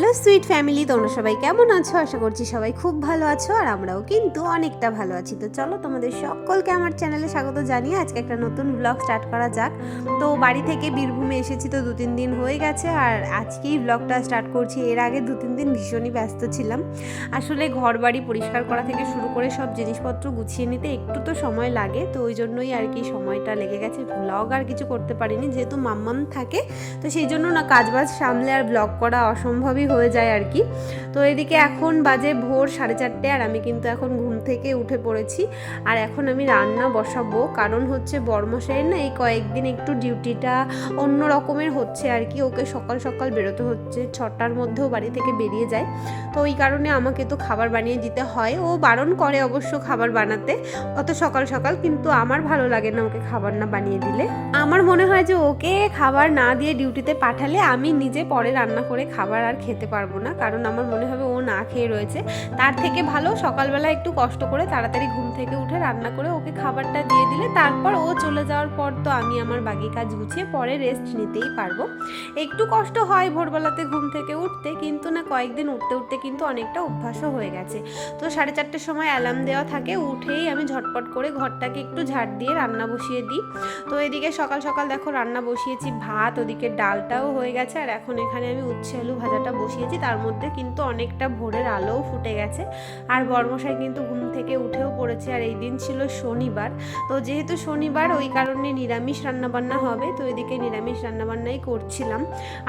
Hello sweet family, তোমরা সবাই কেমন আছো? আশা করছি সবাই খুব ভালো আছো, আর আমরাও কিন্তু অনেকটা ভালো আছি। তো চলো তোমাদের সকলকে আমার চ্যানেলে স্বাগত জানিয়ে আজকে একটা নতুন ব্লগ স্টার্ট করা যাক। তো বাড়ি থেকে বীরভূমে এসেছি, তো 2-3 দিন হয়ে গেছে, আর আজকেই ব্লগটা স্টার্ট করছি। এর আগে 2-3 দিন ভীষণই ব্যস্ত ছিলাম। আসলে ঘর বাড়ি পরিষ্কার করা থেকে শুরু করে সব জিনিসপত্র গুছিয়ে নিতে একটু তো সময় লাগে, তো ওই জন্যই আর কি সময়টা লেগে গেছে। ব্লগ আর কিছু করতে পারিনি, যেহেতু মাম্মাম থাকে, তো সেই জন্য না কাজবাজ সামলে আর ব্লগ করা অসম্ভবই হয়ে যায় আর কি। তো এদিকে এখন বাজে ভোর 4:30, আর আমি কিন্তু এখন ঘুম থেকে উঠে পড়েছি। আর এখন আমি রান্না বসাবো, কারণ হচ্ছে বড়মশাইয়ের না এই কয়েকদিন একটু ডিউটিটা অন্য রকমের হচ্ছে আর কি। ওকে সকাল সকাল বেরোতে হচ্ছে, 6টার মধ্যেও বাড়ি থেকে বেরিয়ে যায়। তো ওই কারণে আমাকে তো খাবার বানিয়ে দিতে হয়। ও বারণ করে অবশ্য খাবার বানাতে অত সকাল সকাল, কিন্তু আমার ভালো লাগে না ওকে খাবার না বানিয়ে দিলে। আমার মনে হয় যে ওকে খাবার না দিয়ে ডিউটিতে পাঠালে আমি নিজে পরে রান্না করে খাবার আর খেতে পারবো না, কারণ আমার মনে হবে ও না খেয়ে রয়েছে। তার থেকে ভালো সকালবেলা একটু কষ্ট করে তাড়াতাড়ি ঘুম থেকে উঠে রান্না করে ওকে খাবারটা দিয়ে দিলে তারপর ও চলে যাওয়ার পর তো আমি আমার বাকি কাজ গুছিয়ে পরে রেস্ট নিতেই পারবো। একটু কষ্ট হয় ভোরবেলাতে ঘুম থেকে উঠতে, কিন্তু না কয়েকদিন উঠতে উঠতে কিন্তু অনেকটা অভ্যাসও হয়ে গেছে। তো 4:30টার সময় অ্যালার্ম দেওয়া থাকে, উঠেই আমি ঝটপট করে ঘরটাকে একটু ঝাড় দিয়ে রান্না বসিয়ে দিই। তো এদিকে সকাল সকাল দেখো রান্না বসিয়েছি, ভাত, ওদিকে ডালটাও হয়ে গেছে, আর এখন এখানে আমি উচ্ছে আলু ভাজাটা বসিয়েছি। তার মধ্যে কিন্তু অনেকটা ভোরের আলোও ফুটে গেছে, আর বড়মশাই কিন্তু ঘুম থেকে উঠেও পড়েছে। আর এই দিন ছিল শনিবার, তো যেহেতু শনিবার ওই কারণে নিরামিষ রান্নাবান্না হবে। তো এদিকে নিরামিষ রান্নাবান্নাই করছিলাম,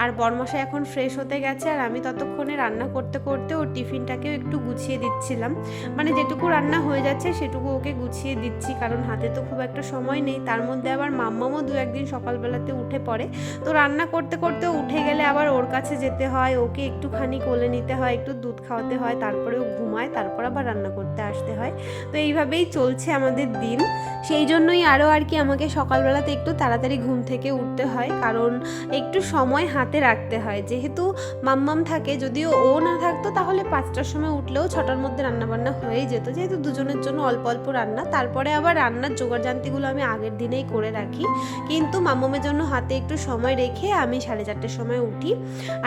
আর বড়মশাই এখন ফ্রেশ হতে গেছে, আর আমি ততক্ষণে রান্না করতে করতে ওর টিফিনটাকেও একটু গুছিয়ে দিচ্ছিলাম। মানে যেটুকু রান্না হয়ে যাচ্ছে সেটুকু ওকে গুছিয়ে দিচ্ছি, কারণ হাতে তো খুব একটা সময় নেই। তার মধ্যে আবার মাম্মামও 2-1 দিন সকালবেলাতে উঠে পড়ে, তো রান্না করতে করতে উঠে গেলে আবার ওর কাছে যেতে হয়, ওকে একটুখানি কোলে নিতে হয়, একটু দুধ খাওয়াতে হয়, তারপরে ও ঘুমায়, তারপর আবার রান্না করতে আসতে হয়। তো এইভাবেই চলছে আমাদের দিন। সেই জন্যই আরও আর কি আমাকে সকালবেলাতে একটু তাড়াতাড়ি ঘুম থেকে উঠতে হয়, কারণ একটু সময় হাতে রাখতে হয়। যেহেতু মাম্মাম থাকে, যদিও ও না থাকতো তাহলে 5টার সময় উঠলেও 6টার মধ্যে রান্নাবান্না হয়েই যেত, যেহেতু দুজনের জন্য অল্প অল্প রান্না। তারপরে আবার রান্নার জোগাড়জান্তিগুলো আমি আগের দিনেই করে রাখি, কিন্তু মাম্মামের জন্য হাতে একটু সময় রেখে আমি 4:30টার সময় উঠি।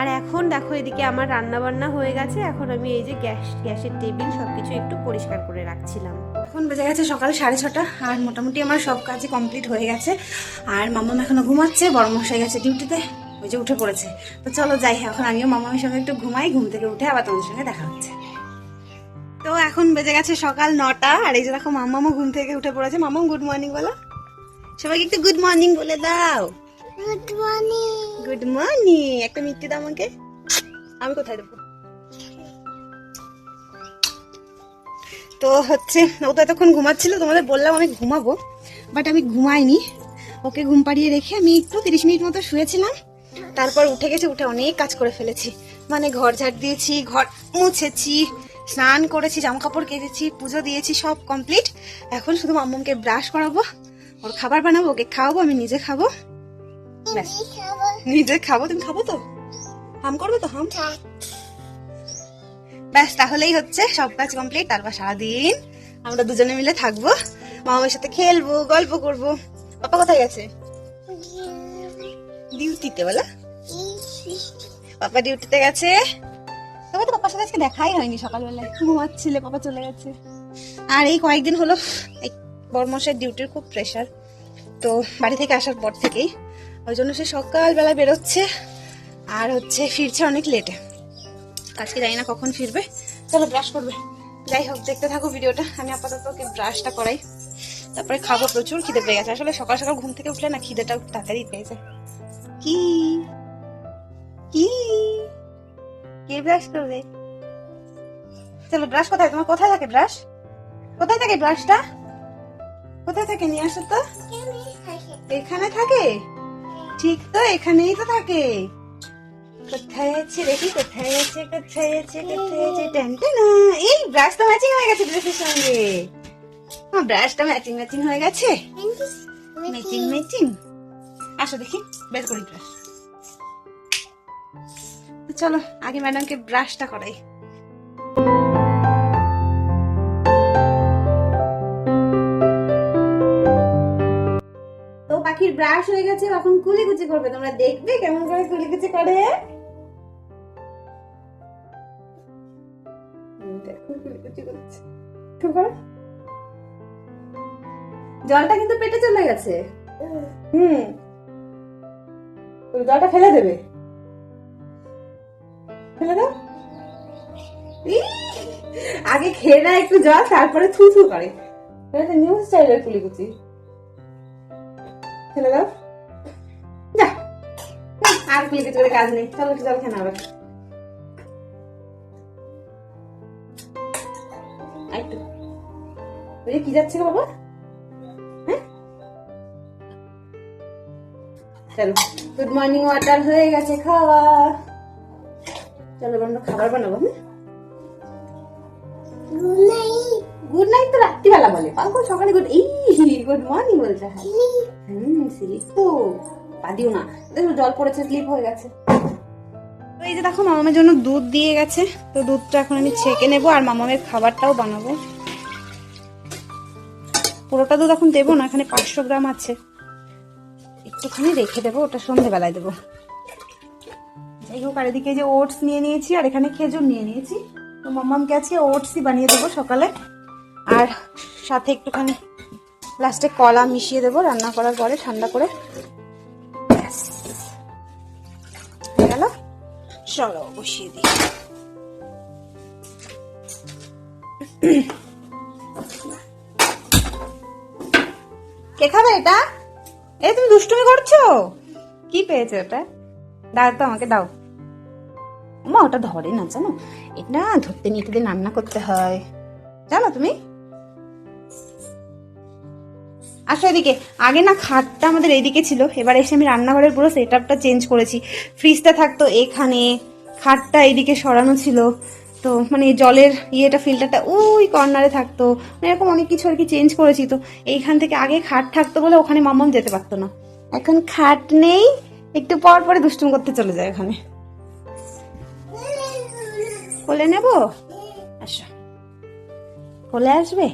আর এখন দেখো এদিকে আমার রান্না বান্না হয়ে গেছে, এখন আমি এই যে গ্যাসের টেবিল সবকিছু একটু পরিষ্কার করে রাখছিলাম। এখন বেজে গেছে সকাল 6:30, আর মোটামুটি আমার সব কাজই কমপ্লিট হয়ে গেছে। আর মাম্মাম এখনো ঘুমাচ্ছে, বড়মশাই গেছে ডিউটিতে, ওই যে উঠে পড়েছে। তো চলো যাই, এখন আমিও মাম্মামের সঙ্গে একটু ঘুমাই, ঘুম থেকে উঠে আবার তোমাদের সঙ্গে দেখা হচ্ছে। তো এখন বেজে গেছে সকাল 9টা, আর এই যে দেখো মাম্মামও ঘুম থেকে উঠে পড়েছে। মাম্মাম গুড মর্নিং বলো, সবাইকে একটু গুড মর্নিং বলে দাও। Good morning. গুড মর্নিং, একটা মিষ্টি দাও আমাকে। আমি কোথায় দেবো? তো হচ্ছে ও তো এতক্ষণ ঘুমাচ্ছিল, তোমাদের বললাম আমি ঘুমাবো, বাট আমি ঘুমাইনি। ওকে ঘুম পাড়িয়ে রেখে আমি একটু 30 মিনিট মতো শুয়েছিলাম, তারপর উঠে গেছে। উঠে অনেক কাজ করে ফেলেছি, মানে ঘর ঝাড় দিয়েছি, ঘর মুছেছি, স্নান করেছি, জামা কাপড় কেচেছি, পুজো দিয়েছি, সব কমপ্লিট। এখন শুধু মাম্মামকে ব্রাশ করাবো, ওর খাবার বানাবো, ওকে খাওয়াবো, আমি নিজে খাবো। ব্যাস, নিজে খাবো। তুমি খাবো তো? হাম করবে তো? হাম। ব্যাস, তাহলেই হচ্ছে সব কাজ কমপ্লিট। তারপর সারাদিন আমরা দুজনে মিলে থাকবো, মামার সাথে খেলবো, গল্প করবো। পাপা কোথায় গেছে? ডিউটিতে। বলা, পাপা ডিউটিতে গেছে। তবে তো পাপার সাথে আজকে দেখাই হয়নি, সকালবেলায় ঘুমাচ্ছিলে, পাপা চলে গেছে। আর এই কয়েকদিন হলো এই বড়মশাইয়ের ডিউটির খুব প্রেশার, তো বাড়ি থেকে আসার পর থেকেই, ওই জন্য সে সকালবেলা বেরোচ্ছে, আর হচ্ছে ফিরছে অনেক লেটে। আজকে জানি না কখন ফিরবে। চলো ব্রাশ করবে। যাই হোক, দেখতে থাকো ভিডিওটা। আমি আপাতত ওকে ব্রাশটা করাই, তারপরে খাবো। প্রচুর খিদে পেয়ে গেছে। আসলে সকাল সকাল ঘুম থেকে উঠলে না খিদেটা তাড়াতাড়ি পেয়ে যায়। কি কি কে ব্রাশ করবে? চলো ব্রাশ কোথায়? তোমার কোথায় থাকে ব্রাশ? কোথায় থাকে ব্রাশটা? কোথায় থাকে? নিয়ে আসো তো। এখানে থাকে? ঠিক তো, এখানেই তো থাকে। কোথায় আছে দেখি, কোথায় আছে, কোথায় আছে, কোথায় আছে? টেনটেনা। এই ব্রাশ তো ম্যাচিং হয়ে গেছে ড্রেসের সঙ্গে। ব্রাশটা ম্যাচিং ম্যাচিং হয়ে গেছে। Matching matching. আসো দেখি, বের করি ব্রাশ। চলো আগে ম্যাডামকে ব্রাশটা করাই। তো পাখির ব্রাশ হয়ে গেছে, এখন কুলিকুচি করবে। তোমরা দেখবে কেমন করে কুলিকুচি করে। একটু করে জলটা কিন্তু পেটে চলে গেছে। তুমি জলটা ফেলে দেবে, ফেলে দাও। আগে খেয়ে না একটু জল, তারপরে থু থু করে। এটা নিউ স্টাইলের কুলিকুচি। ফেলে দাও, যা। আর কুলিকুচি করে কাজ নেই, চলো একটু জল খেয়ে নাও। একটু কি যাচ্ছে গো বাবা? হ্যাঁ, চলো গুড মর্নিং ওয়াটার হয়ে গেছে খাওয়া। চলো আমরা খাবার বানাবো। গুড নাইট তো রাত্রিবেলা বলে, পাগল সকালে গুড গুড মর্নিং বলছে। স্লিপ তো পা দিও না, দেখো জল পড়েছে, স্লিপ হয়ে গেছে। তো এই যে দেখো মামামের জন্য দুধ দিয়ে গেছে, তো দুধটা এখন আমি ছেঁকে নেবো আর মামামের খাবারটাও বানাবো। পুরোটা দুধ এখন দেবো না, এখানে 500 গ্রাম আছে, একটুখানি রেখে দেবো, ওটা সন্ধ্যেবেলায় দেবো। যাই হোক, আর এদিকে যে ওটস নিয়ে নিয়েছি আর এখানে খেজুর নিয়ে নিয়েছি, তো মাম্মামকে আজকে ওটসই বানিয়ে দেবো সকালে। আর সাথে একটুখানি লাস্টে কলা মিশিয়ে দেবো রান্না করার পরে ঠান্ডা করে। হয়ে গেল, চলো বসিয়ে দিই। কে খাবে এটা? এই তুমি দুষ্টুমি করছো, কি পেয়েছো ওটা? দাও তো আমাকে, দাও। মা ওটা ধরে না, জানো এটা ধরতে নিতে দিয়ে রান্না করতে হয়, জানো তুমি? আসো এদিকে। আগে না খাটটা আমাদের এইদিকে ছিল, এবার এসে আমি রান্নাঘরের পুরো সেটআপটা চেঞ্জ করেছি। ফ্রিজটা থাকতো এখানে, খাটটা এইদিকে সরানো ছিল, তো মানে জলের ইয়েটা ফিল্টারটা ওই কর্নারে থাকতো, এরকম অনেক কিছু আর কি চেঞ্জ করেছি। তো এইখান থেকে আগে খাট থাকতো বলে ওখানে মাম্মাম যেতে পারতো না, এখন খাট নেই, একটু পর পরে দুষ্টুম করতে চলে যায় ওখানে। কোলে নেব? আচ্ছা, কোলে আসবে?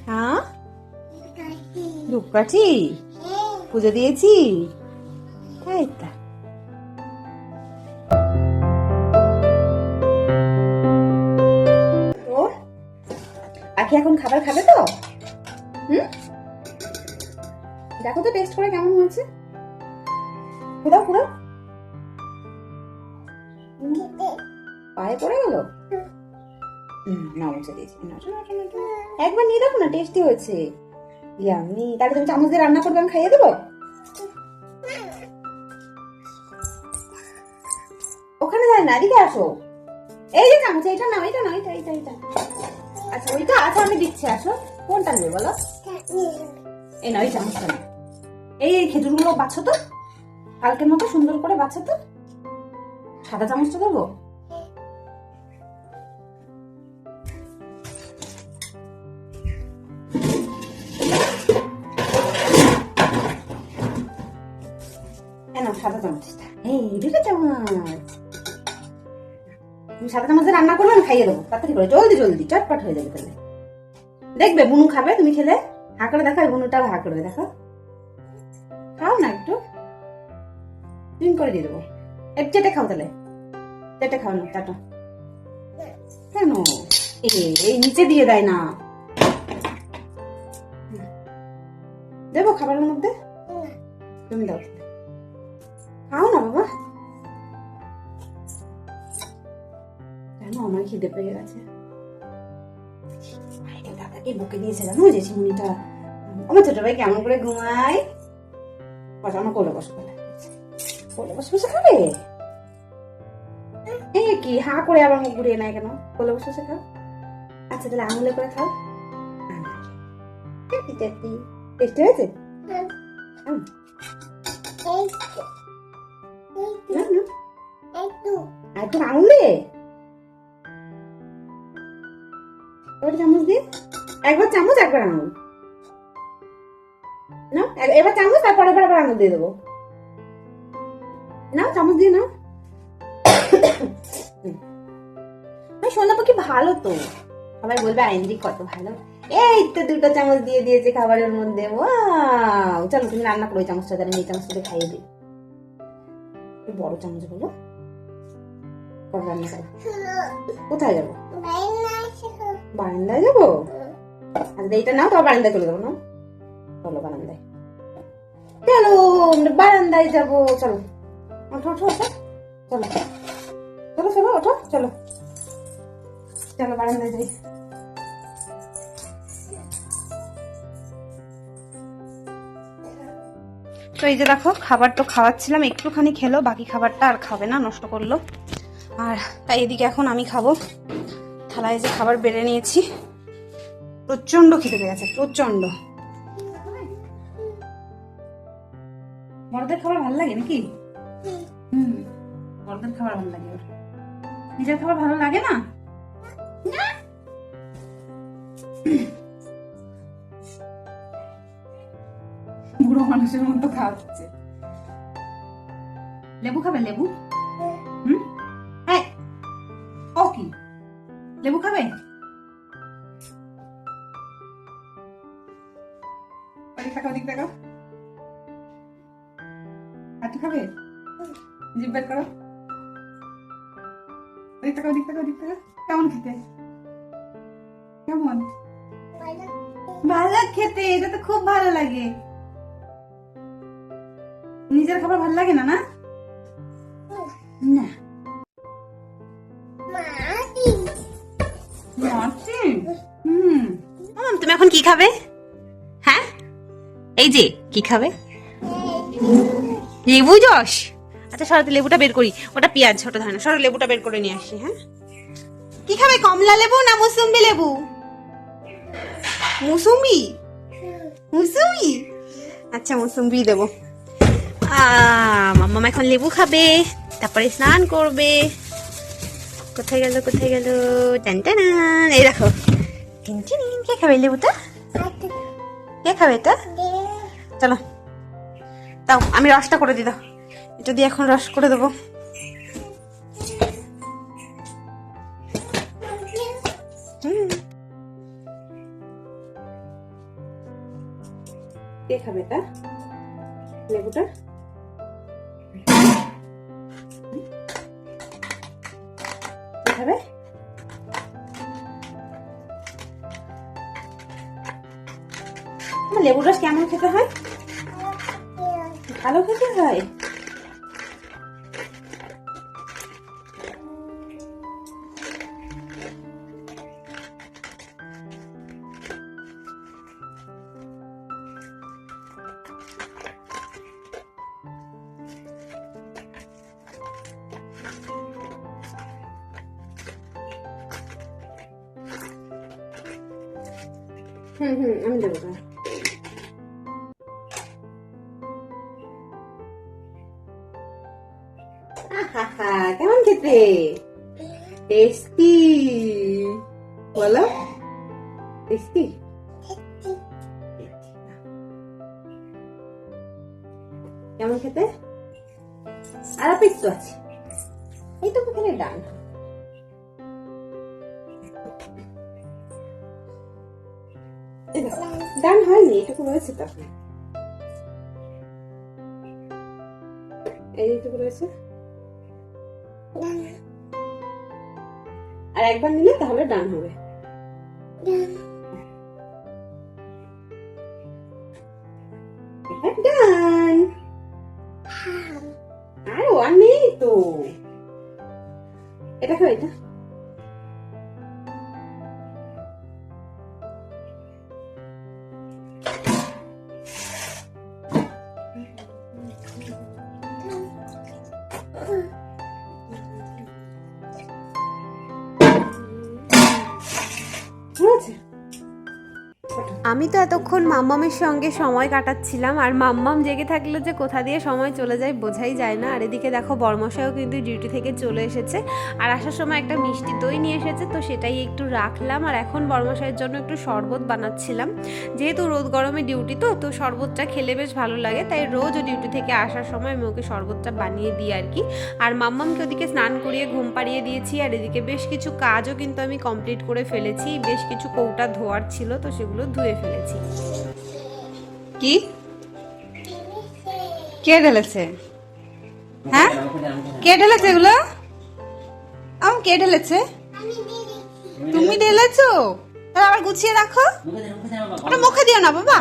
হ্যাঁ, ধূপকাঠি পুজো দিয়েছি, তাই তা। আখি এখন খাবার খাবে তো? দেখো তো টেস্ট করে কেমন হয়েছে, খুদাও খুদাও। পায়ে পড়ে গেল, না মুছে দিয়েছি। একবার নিয়ে দেখো না, টেস্টি হয়েছে। ইয়ামি, তাহলে তুমি চামচ দিয়ে রান্না করবে, আমি খাইয়ে দেবো। ওখানে যায় না, এদিকে আসো। এই যে চামচ, এইটা নাও, এইটা নাও, এইটা। আচ্ছা ওইটা আছে, আমি দিচ্ছি, আসো। কোনটা নেবে বলো? এই না, ওই চামচটা না। এই খেজুরগুলো বাছো তো, কালকের মতো সুন্দর করে বাছো তো। সাদা চামচটা দেবো? সাদা চামচটা, এই দুটো চামচ। তুমি সাদা চামচে রান্না করবে, আমি খাইয়ে দেবো তাড়াতাড়ি করে, জলদি জলদি, চটপট হয়ে যাবে। তাহলে দেখবে বুনু খাবে, তুমি খেলে হা করে দেখো, বুনুটাও হা করবে, দেখো। খাও না একটু, ডিম করে দিয়ে দেবো। একটু চেটে খাও, তাহলে চেটে খাও না, টাটা। কেন এই নিচে দিয়ে দেয় না? দেবো খাবারের মধ্যে, তুমি দাও, খাও না বাবা। জানো আমার খিদে পেয়ে গেছে, দাদাকে বকে দিয়েছে জানো যে চিমনিটা। আমার ছোট ভাই কেমন করে ঘুমায়। বস, আমার কোলে বসে, কোলে বসে বসে খাবে। এই কি হা করে আবার মুখ ঘুরিয়ে নেয় কেন? কোলে বসে বসে খাও। আচ্ছা তাহলে আঙুলে করে খাও। টেস্টি হয়েছে? একদম আঙুলে, এবার চামচ দিয়ে, একবার চামচ একবার আঙুল না, এবার চামচ তারপরে আবার আঙুল দিয়ে দেবো। নাও চামচ দিয়ে নাও। সোনা পাখি ভালো তো, সবাই বলবে আইন্দ্রিক কত ভালো। এই তো দুটো চামচ দিয়ে দিয়েছে খাবারের মধ্যে। ওয়াও, চলো তুমি রান্না করো, ওই চামচটা জানেন, এই চামচটা খাইয়ে দিই। বড় চামচ বলো, রান্না করো। কোথায় যাবো? বারান্দায় যাবো? আচ্ছা এইটা নাও, তো বারান্দায় চলে যাবো না? চলো বারান্দায়, চলো আমরা বারান্দায় যাবো। চলো ওঠো ওঠো ওঠো, চলো চলো চলো ওঠো, চলো চলো বারান্দায় যাই। তো এই যে দেখো, খাবার তো খাওয়াচ্ছিলাম, একটুখানি খেলো, বাকি খাবারটা আর খাবে না, নষ্ট করলো। আর তাই এদিকে এখন আমি খাবো। থালায় যে খাবার বেড়ে নিয়েছি, প্রচন্ড খিদে পেয়ে গেছে, প্রচন্ড। বড়দের খাবার ভালো লাগে নাকি? বড়দের খাবার ভালো লাগে, ওর নিজের খাবার ভালো লাগে না। বুড়ো মানুষের মতো খাওয়াচ্ছে। লেবু খাবে? লেবু? হ্যাঁ, ও কি লেবু খাবে? ওদিক তাকাও, ওদিক তাকাও। হাঁটু খাবে? জিভ বের করো। ওদিক তাকাও, ওদিক তাকাও, ওদিক তাকাও। কেমন খেতে? কেমন? ভালো খেতে, এটা তো খুব ভালো লাগে। নিজের খাবার ভালো লাগে না? না না তুমি এখন কি খাবে? হ্যাঁ, এই যে কি খাবে? লেবু জস। আচ্ছা সরাতে লেবুটা বের করি, ওটা পেঁয়াজ, ওটা ধরে না, সরো লেবুটা বের করে নিয়ে আসি। হ্যাঁ, কি খাবে? কমলা লেবু না মুসুম্বি লেবু? মুসুম্বি? মুসুম্বি? আচ্ছা মুসুম্বি দেবো। মাম্মা এখন লেবু খাবে, তারপরে স্নান করবে। কোথায় গেল, কোথায় গেল? টান টান, এই দেখো। কে খাবে লেবুটা? কে খাবে এটা? চলো দাও, আমি রসটা করে দিই, দাও এটা দিয়ে এখন রস করে দেবো। কে খাবে এটা লেবুটা? খাবে? লেবুর রস কেমন খেতে হয়? ভালো খেতে হয়। আমি দেবো। কেমন খেতে? টেস্টি বলো, টেস্টি। কেমন খেতে? আর একটু আছে, এইটুকু খেলে ডান। ডান হয়নি, এটুকু রয়েছে তখন, এইটুকু রয়েছে। আর একবার নিলে তাহলে ডান হবে। ডান। আর ওয়ান নেই তো, এটা খাও, এটা। আমি তো এতক্ষণ মাম্মামের সঙ্গে সময় কাটাচ্ছিলাম, আর মাম্মাম জেগে থাকলে যে কোথা দিয়ে সময় চলে যায় বোঝাই যায় না। আর এদিকে দেখো বর্মশাইও কিন্তু ডিউটি থেকে চলে এসেছে, আর আসার সময় একটা মিষ্টি দই নিয়ে এসেছে, তো সেটাই একটু রাখলাম। আর এখন বর্মশাইয়ের জন্য একটু শরবত বানাচ্ছিলাম, যেহেতু রোদ গরমে ডিউটি, তো শরবতটা খেলে বেশ ভালো লাগে, তাই রোজ ডিউটি থেকে আসার সময় আমি ওকে শরবতটা বানিয়ে দিই আর কি। আর মাম্মামকে ওদিকে স্নান করিয়ে ঘুম পাড়িয়ে দিয়েছি, আর এদিকে বেশ কিছু কাজও কিন্তু আমি কমপ্লিট করে ফেলেছি। বেশ কিছু কৌটা ধোয়ার ছিল, তো সেগুলো ধুয়ে ফেলেছি। কি কে ঢেলেছে? হ্যাঁ, কে ঢেলেছে এগুলো? কে ঢেলেছে? তুমি ঢেলেছো, তাহলে আবার গুছিয়ে রাখো। ওটা মুখে দিও না বাবা,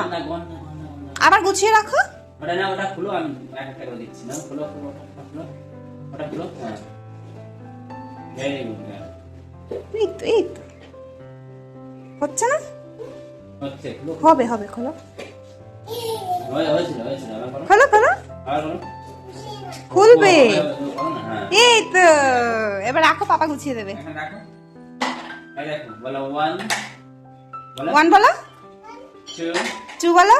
আবার গুছিয়ে রাখো। ওটা না, ওটা খুলো, আমি এক একটা করে দিচ্ছি না। খুলো খুলো, ওটা খুলো, ওটা খুলো। হ্যাঁ, ভেরি গুড। এই তো হচ্ছে না, হচ্ছে, খুলো। হবে হবে, খোলো হয়েছিল হয়েছিল, আবার করো, খোলো খোলো, আবার করো। খুলবে। করো না, হ্যাঁ। এই তো, এবার রাখো, পাপা গুছিয়ে দেবে। এখন রাখো। এই দেখো, বলো 1, বলো 1 বলো, 2, 2 বলো,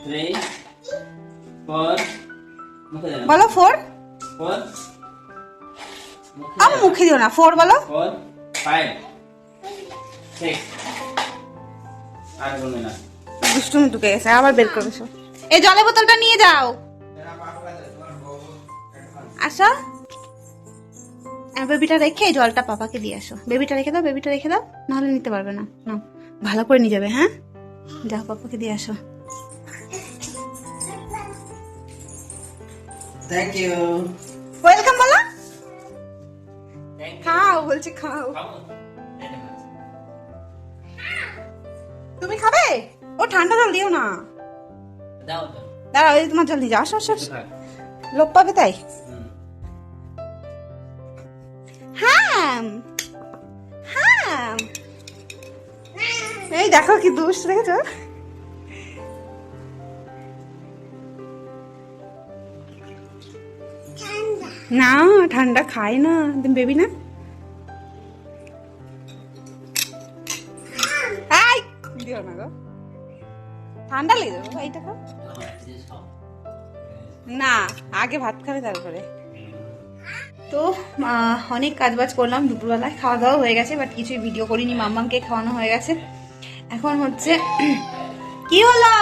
3, 4, মুখে দেন, বলো 4, 4, আমার মুখে দিও না, 4 বলো, 4, 5, 6, আর বলবে না। দুষ্টুমি ঢুকে গেছে, আবার বের করে এসো। এই জলের বোতলটা নিয়ে যাও, আসো। বেবিটা রেখে এই জলটা পাপাকে দিয়ে আসো। বেবিটা রেখে দাও, বেবিটা রেখে দাও, নাহলে নিতে পারবে না। নাও, ভালো করে নিয়ে যাবে। হ্যাঁ, যাও, পাপাকে দিয়ে আসো। Thank you. ওয়েলকাম বলো, খাও বলছি, খাও। তুমি খাবে? ও ঠান্ডা জল দিও না, দাও দাও। দাঁড়াও, এই তোমার জল দিয়ে যাও, আসো আসো আসো। লোক পাবে তাই। হ্যাঁ হ্যাঁ, এই দেখো কি দুষ্ট দেখেছো। না, ঠান্ডা খায় না, তুমি বেবি না। আই, দিও না গো, ঠান্ডা লেগে যাবে বাবা, এইটা খাও। না, আগে ভাত খাবে তারপরে। তো অনেক কাজবাজ করলাম দুপুরবেলায়, খাওয়া দাওয়া হয়ে গেছে, বাট কিছুই ভিডিও করিনি। মাম্মামকে খাওয়ানো হয়ে গেছে, এখন হচ্ছে কি হলো,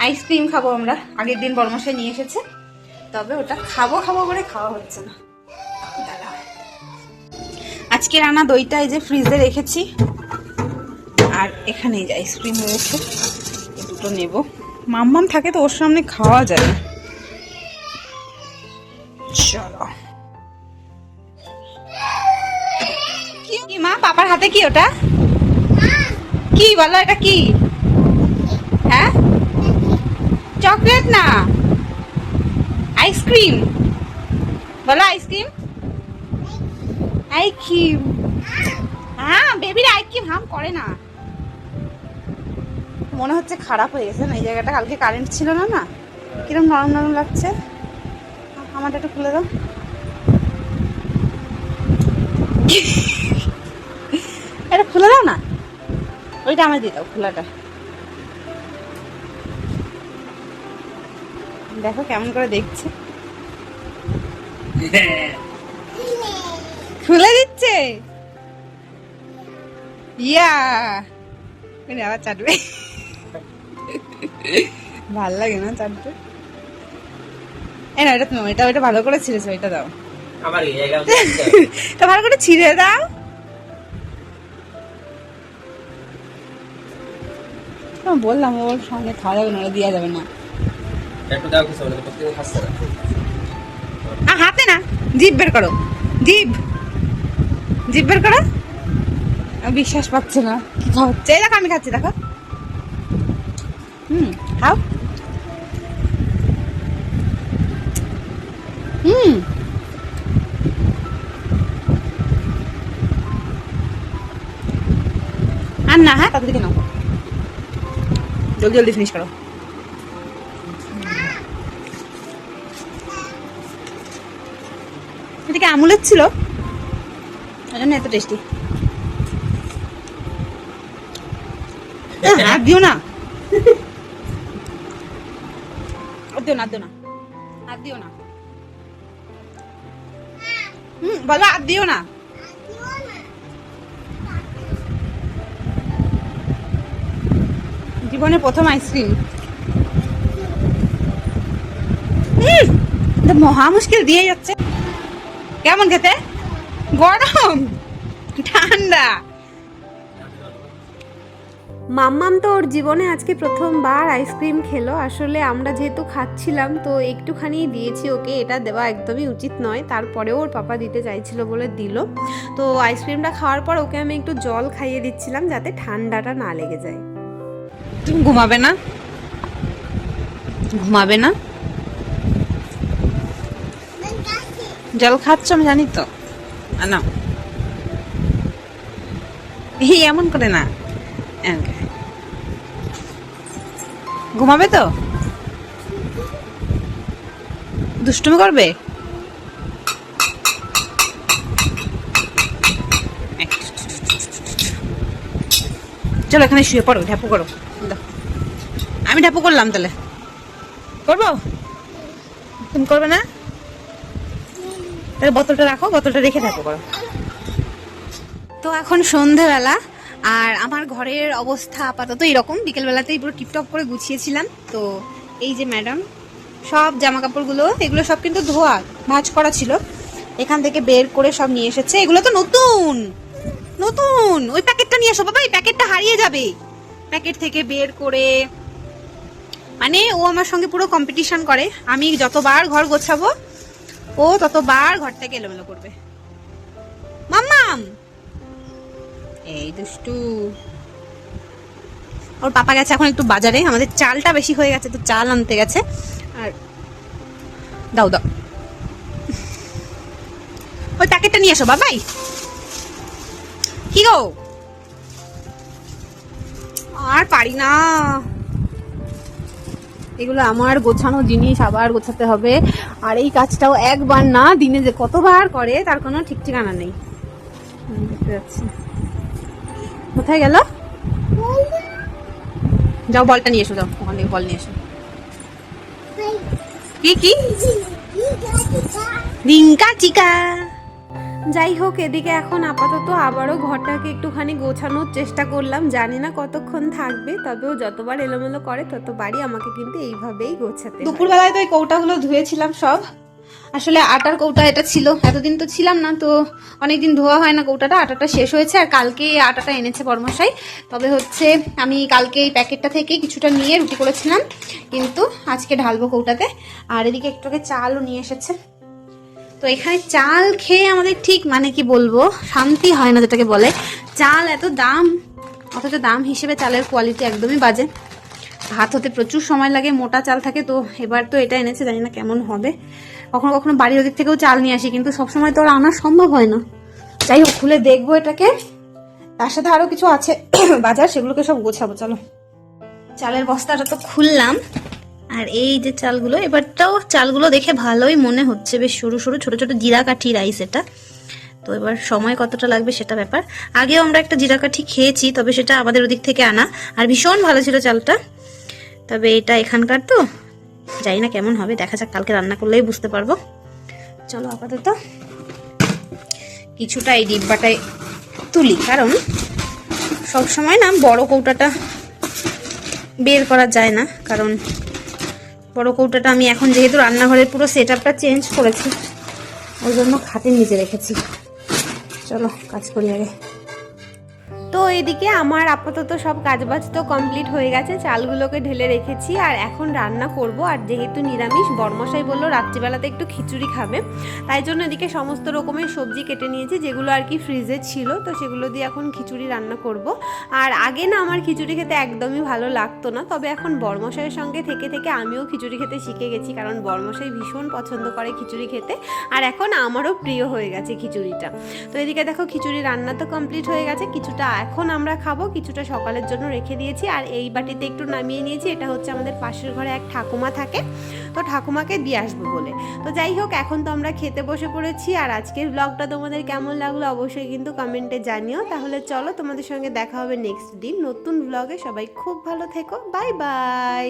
আইসক্রিম খাবো আমরা। আগের দিন বড়মশাই নিয়ে এসেছে, তবে ওটা খাবো খাবো করে খাওয়া হচ্ছে না। দাঁড়াও, আজকে রান্না দইটা এই যে ফ্রিজে রেখেছি, আর এখানে এই যে আইসক্রিম রয়েছে, এই দুটো নেব। মাম্মাম থাকে তো ওর সামনে খাওয়া যায় না। চলো, কি মা, পাপার হাতে কি ওটা? কি বলো, এটা কি? হ্যাঁ, চকলেট না, আইসক্রিম বলো, আইসক্রিম। আইসক্রিম, হ্যাঁ, বেবির আইসক্রিম হাম করে না। মনে হচ্ছে খারাপ হয়ে গেছে না এই জায়গাটা, কালকে কারেন্ট ছিল না, না কিরম নরম নরম লাগছে। আমারটা একটু খুলে দাও। এটা খুলে দাও না, ওইটা আমার দিয়ে দাও, খোলাটা। দেখো কেমন করে দেখছে, খুলে দিচ্ছে। ইয়া, আবার চাটবে, ভাল লাগে না চাটবে। এই না, এটা তুমি, এটা ওইটা ভালো করে ছিঁড়েছো, ওইটা দাও। আমার এই জায়গা তো ভালো করে ছিঁড়ে দাও। বললাম ওর সঙ্গে খাওয়া যাবে না, ওটা দেওয়া যাবে না। একটু দাও, কিছু বলে প্রত্যেক খাচ্ছে না। হাতে না, জিভ বের করো, জিভ জিভ বের করো। আমি বিশ্বাস পাচ্ছে না কি খাওয়াচ্ছে। এই দেখো আমি খাচ্ছি, দেখো। খাও। আর না, হ্যাঁ তাড়াতাড়ি নাও, জলদি জলদি ফিনিশ করো। এটা কি আমুলের ছিল, ওই জন্য এত টেস্টি। হাত দিও না, হাত দিও না, হাত দিও না, হাত দিও না। বলো হাত দিও না। জীবনে প্রথম আইসক্রিম, মহা মুশকিল দিয়ে যাচ্ছে। কেমন খেতে? গরম ঠান্ডা মাম্মাম তো ওর জীবনে আজকে প্রথমবার আইসক্রিম খেলো। আসলে আমরা যেহেতু খাচ্ছিলাম তো একটুখানি দিয়েছি ওকে, এটা দেওয়া একদমই উচিত নয়, তারপরেও ওর পাপা দিতে চাইছিল বলে দিল। তো আইসক্রিমটা খাওয়ার পর ওকে আমি একটু জল খাইয়ে দিচ্ছিলাম যাতে ঠান্ডাটা না লেগে যায়। তুমি ঘুমাবে না? ঘুমাবে না? জল খাচ্ছ আমি জানি তো। না এই এমন করে না, ঘুমাবে তো? দুষ্টুমি করবে? চলো এখানে শুয়ে পড়ো, ঢাপু করো। আমি ঢাপু করলাম তাহলে করবো, তুমি করবে না? তাহলে বোতলটা রাখো, বোতলটা রেখে ঢাপু করো। তো এখন সন্ধেবেলা আর আমার ঘরের অবস্থা আপাতত এরকম। বিকেলবেলাতেই পুরো টিপটপ করে গুছিয়েছিলাম। তো এই যে ম্যাডাম সব জামা কাপড়গুলো, এগুলো সব কিন্তু ধোয়া ভাঁজ করা ছিল, এখান থেকে বের করে সব নিয়ে এসেছে। এগুলো তো নতুন নতুন। ওই প্যাকেটটা নিয়ে এসো বাবা, এই প্যাকেটটা হারিয়ে যাবে। প্যাকেট থেকে বের করে, মানে ও আমার সঙ্গে পুরো কম্পিটিশন করে। আমি যতবার ঘর গোছাবো ও ততবার ঘরটাকে এলোমেলো করবে। মাম্মাম এই দুষ্টু। ওর পাপা গেছে এখন একটু বাজারে, আমাদের চালটা বেশি হয়ে গেছে তো চাল আনতে গেছে। আর দাও দাও, ওই প্যাকেটটা নিয়ে এসো বাবাই। কি গো, আর পারি না, এগুলো আমার গোছানো জিনিস আবার গোছাতে হবে। আর এই কাজটাও একবার না, দিনে যে কতবার করে তার কোনো ঠিক ঠিকানা নেই। দেখতে যাচ্ছি কোথায় গেল, যাও বলটা নিয়ে এসো, যাও ওখান থেকে বল নিয়ে এসো। কি কি রিঙ্কা চিকা। যাই হোক, এদিকে এখন আপাতত আবারও ঘরটাকে একটুখানি গোছানোর চেষ্টা করলাম। জানি না কতক্ষণ থাকবে, তবেও যতবার এলোমেলো করে ততবারই আমাকে কিন্তু এইভাবেই গোছাতে হয়। দুপুরবেলায় তো এই কৌটাগুলো ধুয়েছিলাম সব। আসলে আটার কৌটা এটা ছিল, এতদিন তো ছিলাম না, তো অনেকদিন ধোয়া হয় না কৌটাটা। আটাটা শেষ হয়েছে আর কালকে আটাটা এনেছে বর্মশাই। তবে হচ্ছে আমি কালকে এই প্যাকেটটা থেকে কিছুটা নিয়ে রুটি করেছিলাম, কিন্তু আজকে ঢালবো কৌটাতে। আর এদিকে একটু চালও নিয়ে এসেছে। তো এখানে চাল খেয়ে আমাদের ঠিক মানে কি বলবো, শান্তি হয় না যেটাকে বলে। চাল এত দাম, অথচ দাম হিসেবে চালের কোয়ালিটি একদমই বাজে। ভাত হতে প্রচুর সময় লাগে, মোটা চাল থাকে। তো এবার তো এটা এনেছে, জানি না কেমন হবে। কখনো কখনো বাড়ির ওদিক থেকেও চাল নিয়ে আসি, কিন্তু সবসময় তো আর আনা সম্ভব হয় না। যাই হোক, খুলে দেখবো এটাকে। তার সাথে আরো কিছু আছে বাজার, সেগুলোকে সব গোছাবো। চলো, চালের বস্তাটা তো খুললাম। আর এই যে চালগুলো, এবারটাও চালগুলো দেখে ভালোই মনে হচ্ছে, বেশ সরু সরু ছোট ছোট জিরাকাঠি রাইস এটা। তো এবার সময় কতটা লাগবে সেটা ব্যাপার। আগেও আমরা একটা জিরাকাঠি খেয়েছি, তবে সেটা আমাদের ওদিক থেকে আনা, আর ভীষণ ভালো ছিল চালটা। তবে এটা এখানকার তো জানি না কেমন হবে, দেখা যাক, কালকে রান্না করলেই বুঝতে পারবো। চলো আপাতত কিছুটা এই ডিব্বাটায় তুলি, কারণ সবসময় না বড় কৌটাটা বের করা যায় না। কারণ বড় কৌটাটা আমি এখন যেহেতু রান্নাঘরের পুরো সেট আপটা চেঞ্জ করেছি, ওই জন্য খাটের নিচে রেখেছি। চলো কাজ করি আগে। তো এদিকে আমার আপাতত সব কাজবাজ তো কমপ্লিট হয়ে গেছে, চালগুলোকে ঢেলে রেখেছি আর এখন রান্না করব। আর যেহেতু নিরামিষ, বর্মশাই বললো রাত্রিবেলাতে একটু খিচুড়ি খাবে, তাই জন্য এদিকে সমস্ত রকমের সবজি কেটে নিয়েছি যেগুলো আর কি ফ্রিজে ছিল। তো সেগুলো দিয়ে এখন খিচুড়ি রান্না করব। আর আগে না আমার খিচুড়ি খেতে একদমই ভালো লাগতো না, তবে এখন বর্মশাইয়ের সঙ্গে থেকে থেকে আমিও খিচুড়ি খেতে শিখে গেছি, কারণ বর্মশাই ভীষণ পছন্দ করে খিচুড়ি খেতে। আর এখন আমারও প্রিয় হয়ে গেছে খিচুড়িটা। তো এদিকে দেখো, খিচুড়ি রান্না তো কমপ্লিট হয়ে গেছে, কিছুটা এখন আমরা খাবো, কিছুটা সকালের জন্য রেখে দিয়েছি। আর এই বাটিতে একটু নামিয়ে নিয়েছি, এটা হচ্ছে আমাদের পাশের ঘরে এক ঠাকুমা থাকে, তো ঠাকুমাকে দিয়ে আসবো বলে। তো যাই হোক, এখন তো আমরা খেতে বসে পড়েছি। আর আজকের ব্লগটা তোমাদের কেমন লাগলো অবশ্যই কিন্তু কমেন্টে জানিও। তাহলে চলো, তোমাদের সঙ্গে দেখা হবে নেক্সট দিন নতুন ব্লগে। সবাই খুব ভালো থেকো, বাই বাই।